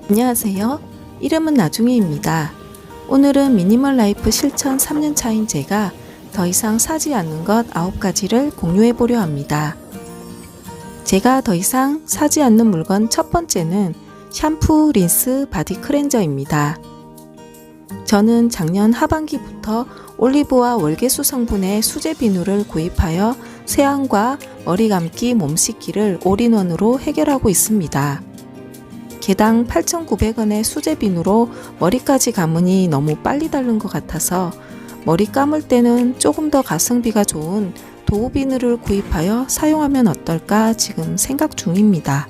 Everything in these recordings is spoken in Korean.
안녕하세요. 이름은 나중에입니다. 오늘은 미니멀 라이프 실천 3년차인 제가 더 이상 사지 않는 것 9가지를 공유해 보려 합니다. 제가 더 이상 사지 않는 물건 첫 번째는 샴푸, 린스, 바디 클렌저입니다. 저는 작년 하반기부터 올리브와 월계수 성분의 수제 비누를 구입하여 세안과 머리 감기, 몸 씻기를 올인원으로 해결하고 있습니다. 개당 8,900원의 수제 비누로 머리까지 감으니 너무 빨리 닳는 것 같아서 머리 감을 때는 조금 더 가성비가 좋은 도우 비누를 구입하여 사용하면 어떨까 지금 생각 중입니다.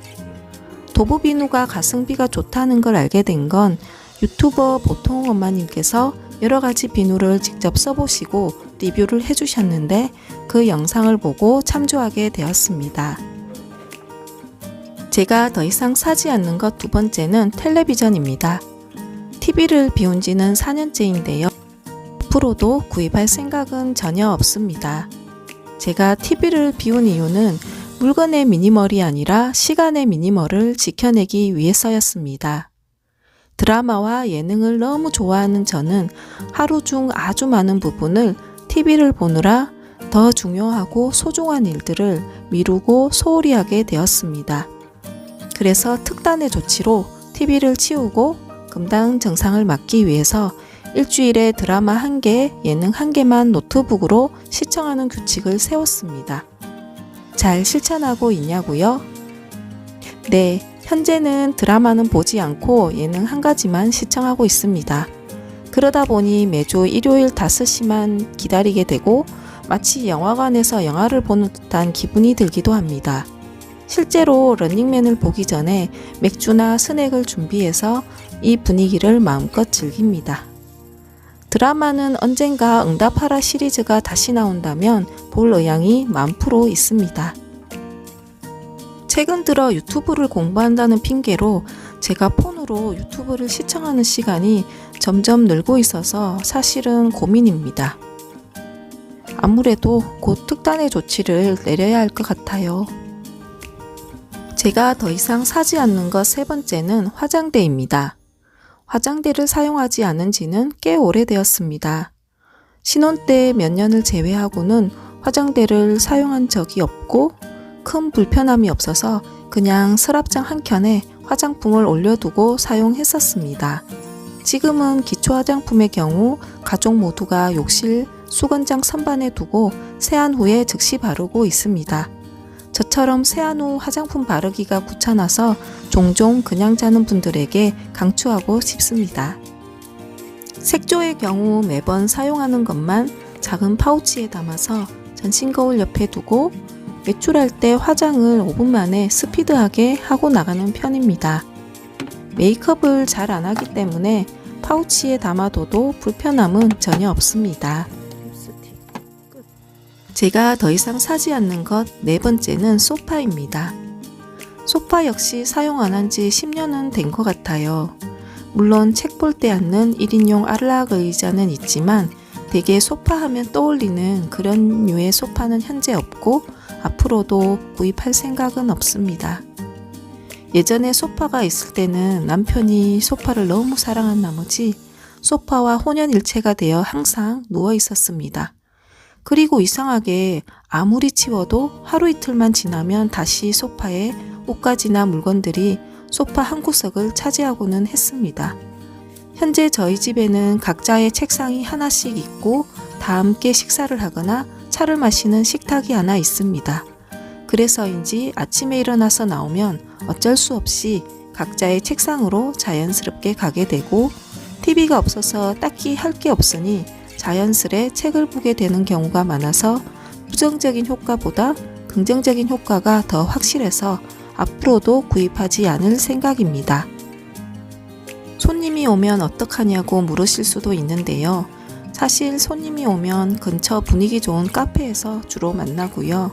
도우 비누가 가성비가 좋다는 걸 알게 된 건 유튜버 보통 엄마님께서 여러가지 비누를 직접 써보시고 리뷰를 해주셨는데 그 영상을 보고 참조하게 되었습니다. 제가 더 이상 사지 않는 것 두 번째는 텔레비전입니다. TV를 비운 지는 4년째인데요. 앞으로도 구입할 생각은 전혀 없습니다. 제가 TV를 비운 이유는 물건의 미니멀이 아니라 시간의 미니멀을 지켜내기 위해서였습니다. 드라마와 예능을 너무 좋아하는 저는 하루 중 아주 많은 부분을 TV를 보느라 더 중요하고 소중한 일들을 미루고 소홀히 하게 되었습니다. 그래서 특단의 조치로 TV를 치우고 금당 정상을 막기 위해서 일주일에 드라마 1개, 예능 1개만 노트북으로 시청하는 규칙을 세웠습니다. 잘 실천하고 있냐고요? 네, 현재는 드라마는 보지 않고 예능 1가지만 시청하고 있습니다. 그러다 보니 매주 일요일 5시만 기다리게 되고 마치 영화관에서 영화를 보는 듯한 기분이 들기도 합니다. 실제로 런닝맨을 보기 전에 맥주나 스낵을 준비해서 이 분위기를 마음껏 즐깁니다. 드라마는 언젠가 응답하라 시리즈가 다시 나온다면 볼 의향이 10,000% 있습니다. 최근 들어 유튜브를 공부한다는 핑계로 제가 폰으로 유튜브를 시청하는 시간이 점점 늘고 있어서 사실은 고민입니다. 아무래도 곧 특단의 조치를 내려야 할 것 같아요. 제가 더 이상 사지 않는 것 세 번째는 화장대입니다. 화장대를 사용하지 않은 지는 꽤 오래되었습니다. 신혼 때 몇 년을 제외하고는 화장대를 사용한 적이 없고 큰 불편함이 없어서 그냥 서랍장 한켠에 화장품을 올려두고 사용했었습니다. 지금은 기초 화장품의 경우 가족 모두가 욕실, 수건장 선반에 두고 세안 후에 즉시 바르고 있습니다. 저처럼 세안 후 화장품 바르기가 귀찮아서 종종 그냥 자는 분들에게 강추하고 싶습니다. 색조의 경우 매번 사용하는 것만 작은 파우치에 담아서 전신 거울 옆에 두고 외출할 때 화장을 5분 만에 스피드하게 하고 나가는 편입니다. 메이크업을 잘 안 하기 때문에 파우치에 담아둬도 불편함은 전혀 없습니다. 제가 더 이상 사지 않는 것 네 번째는 소파입니다. 소파 역시 사용 안 한 지 10년은 된 것 같아요. 물론 책 볼 때 앉는 1인용 안락 의자는 있지만 대개 소파 하면 떠올리는 그런 류의 소파는 현재 없고 앞으로도 구입할 생각은 없습니다. 예전에 소파가 있을 때는 남편이 소파를 너무 사랑한 나머지 소파와 혼연일체가 되어 항상 누워 있었습니다. 그리고 이상하게 아무리 치워도 하루 이틀만 지나면 다시 소파에 옷가지나 물건들이 소파 한 구석을 차지하고는 했습니다. 현재 저희 집에는 각자의 책상이 하나씩 있고 다 함께 식사를 하거나 차를 마시는 식탁이 하나 있습니다. 그래서인지 아침에 일어나서 나오면 어쩔 수 없이 각자의 책상으로 자연스럽게 가게 되고 TV가 없어서 딱히 할 게 없으니 자연스레 책을 보게 되는 경우가 많아서 부정적인 효과보다 긍정적인 효과가 더 확실해서 앞으로도 구입하지 않을 생각입니다. 손님이 오면 어떡하냐고 물으실 수도 있는데요. 사실 손님이 오면 근처 분위기 좋은 카페에서 주로 만나고요.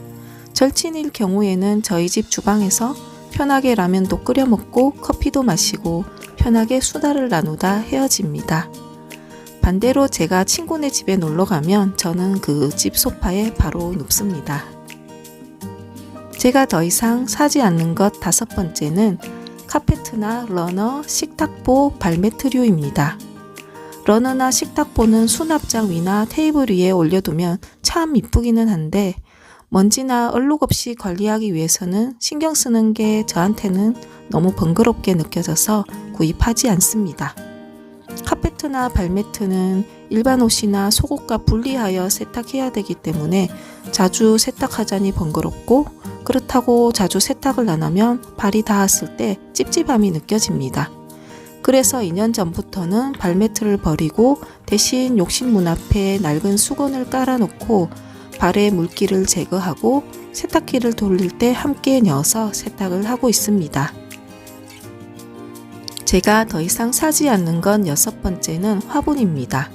절친일 경우에는 저희 집 주방에서 편하게 라면도 끓여 먹고 커피도 마시고 편하게 수다를 나누다 헤어집니다. 반대로 제가 친구네 집에 놀러 가면 저는 그 집 소파에 바로 눕습니다. 제가 더 이상 사지 않는 것 다섯 번째는 카페트나 러너, 식탁보, 발매트류입니다. 러너나 식탁보는 수납장 위나 테이블 위에 올려두면 참 이쁘기는 한데 먼지나 얼룩 없이 관리하기 위해서는 신경 쓰는 게 저한테는 너무 번거롭게 느껴져서 구입하지 않습니다. 카페트나 발매트는 일반 옷이나 속옷과 분리하여 세탁해야 되기 때문에 자주 세탁하자니 번거롭고, 그렇다고 자주 세탁을 안 하면 발이 닿았을 때 찝찝함이 느껴집니다. 그래서 2년 전부터는 발매트를 버리고 대신 욕실문 앞에 낡은 수건을 깔아놓고 발의 물기를 제거하고 세탁기를 돌릴 때 함께 넣어서 세탁을 하고 있습니다. 제가 더 이상 사지 않는 건 6번째는 화분입니다.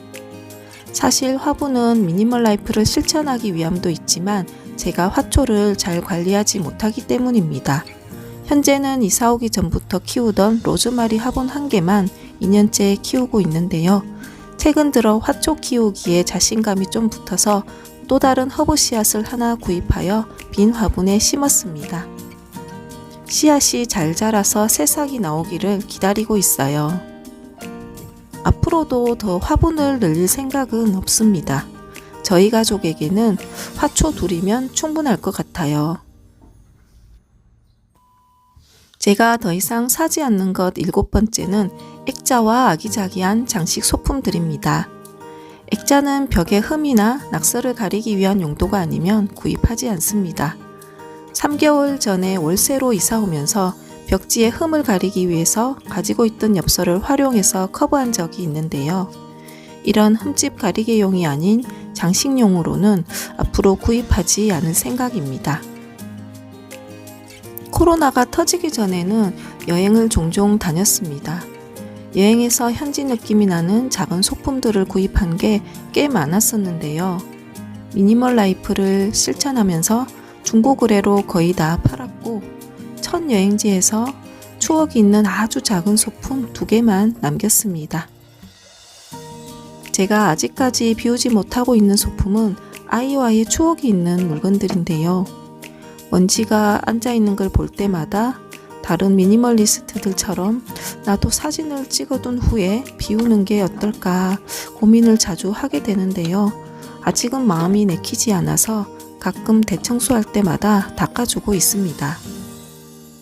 사실 화분은 미니멀 라이프를 실천하기 위함도 있지만 제가 화초를 잘 관리하지 못하기 때문입니다. 현재는 이사 오기 전부터 키우던 로즈마리 화분 1개만 2년째 키우고 있는데요. 최근 들어 화초 키우기에 자신감이 좀 붙어서 또 다른 허브 씨앗을 하나 구입하여 빈 화분에 심었습니다. 씨앗이 잘 자라서 새싹이 나오기를 기다리고 있어요. 앞으로도 더 화분을 늘릴 생각은 없습니다. 저희 가족에게는 화초 2이면 충분할 것 같아요. 제가 더 이상 사지 않는 것 7번째는 액자와 아기자기한 장식 소품들입니다. 액자는 벽에 흠이나 낙서를 가리기 위한 용도가 아니면 구입하지 않습니다. 3개월 전에 월세로 이사 오면서 벽지에 흠을 가리기 위해서 가지고 있던 엽서를 활용해서 커버한 적이 있는데요. 이런 흠집 가리개용이 아닌 장식용으로는 앞으로 구입하지 않을 생각입니다. 코로나가 터지기 전에는 여행을 종종 다녔습니다. 여행에서 현지 느낌이 나는 작은 소품들을 구입한 게 꽤 많았었는데요. 미니멀 라이프를 실천하면서 중고 거래로 거의 다 팔았고, 첫 여행지에서 추억이 있는 아주 작은 소품 2개만 남겼습니다. 제가 아직까지 비우지 못하고 있는 소품은 아이와의 추억이 있는 물건들인데요. 먼지가 앉아있는 걸 볼 때마다 다른 미니멀리스트들처럼 나도 사진을 찍어둔 후에 비우는 게 어떨까 고민을 자주 하게 되는데요. 아직은 마음이 내키지 않아서 가끔 대청소할 때마다 닦아주고 있습니다.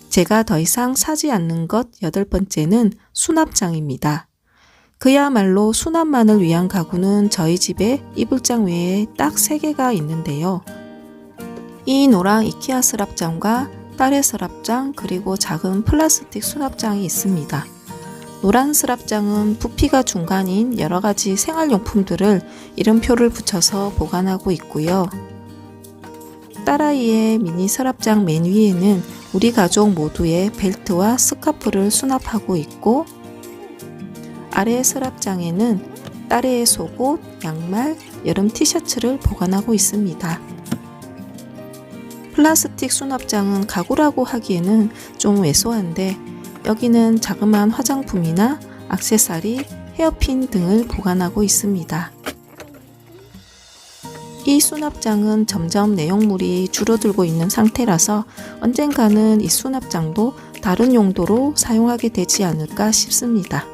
제가 더 이상 사지 않는 것 8번째는 수납장입니다. 그야말로 수납만을 위한 가구는 저희 집에 이불장 외에 딱 3개가 있는데요. 이 노랑 이케아 서랍장과 딸의 서랍장, 그리고 작은 플라스틱 수납장이 있습니다. 노란 서랍장은 부피가 중간인 여러가지 생활용품들을 이름표를 붙여서 보관하고 있고요. 딸아이의 미니 서랍장 맨 위에는 우리 가족 모두의 벨트와 스카프를 수납하고 있고, 아래 서랍장에는 딸의 속옷, 양말, 여름 티셔츠를 보관하고 있습니다. 플라스틱 수납장은 가구라고 하기에는 좀 왜소한데 여기는 자그마한 화장품이나 액세서리, 헤어핀 등을 보관하고 있습니다. 이 수납장은 점점 내용물이 줄어들고 있는 상태라서 언젠가는 이 수납장도 다른 용도로 사용하게 되지 않을까 싶습니다.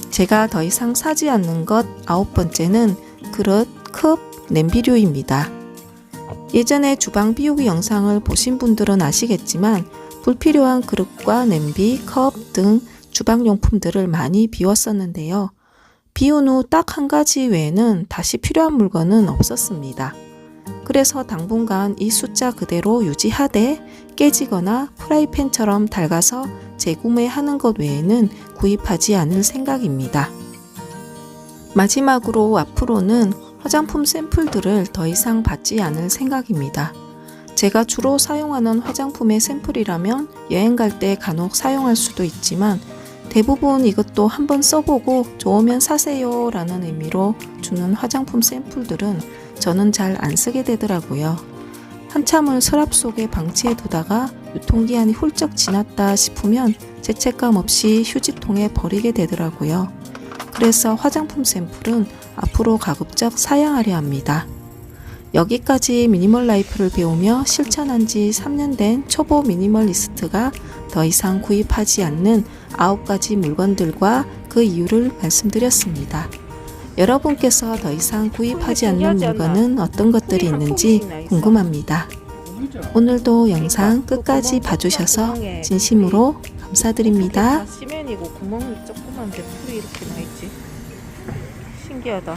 제가 더 이상 사지 않는 것 9번째는 그릇, 컵, 냄비류입니다. 예전에 주방 비우기 영상을 보신 분들은 아시겠지만 불필요한 그릇과 냄비, 컵 등 주방용품들을 많이 비웠었는데요. 비운 후 딱 한 가지 외에는 다시 필요한 물건은 없었습니다. 그래서 당분간 이 숫자 그대로 유지하되 깨지거나 프라이팬처럼 닳아서 재구매하는 것 외에는 구입하지 않을 생각입니다. 마지막으로 앞으로는 화장품 샘플들을 더 이상 받지 않을 생각입니다. 제가 주로 사용하는 화장품의 샘플이라면 여행 갈 때 간혹 사용할 수도 있지만 대부분 이것도 한번 써보고 좋으면 사세요 라는 의미로 주는 화장품 샘플들은 저는 잘 안 쓰게 되더라고요. 한참을 서랍 속에 방치해 두다가 유통기한이 훌쩍 지났다 싶으면 죄책감 없이 휴지통에 버리게 되더라고요. 그래서 화장품 샘플은 앞으로 가급적 사양하려 합니다. 여기까지 미니멀 라이프를 배우며 실천한 지 3년 된 초보 미니멀리스트가 더 이상 구입하지 않는 9가지 물건들과 그 이유를 말씀드렸습니다. 여러분께서 더 이상 구입하지 않는 물건은 어떤 것들이 있는지 궁금합니다. 오늘도 영상 끝까지 봐주셔서 진심으로 감사드립니다. 다 시멘이고 구멍이 조그만데 풀이 이렇게 나 있지. 신기하다.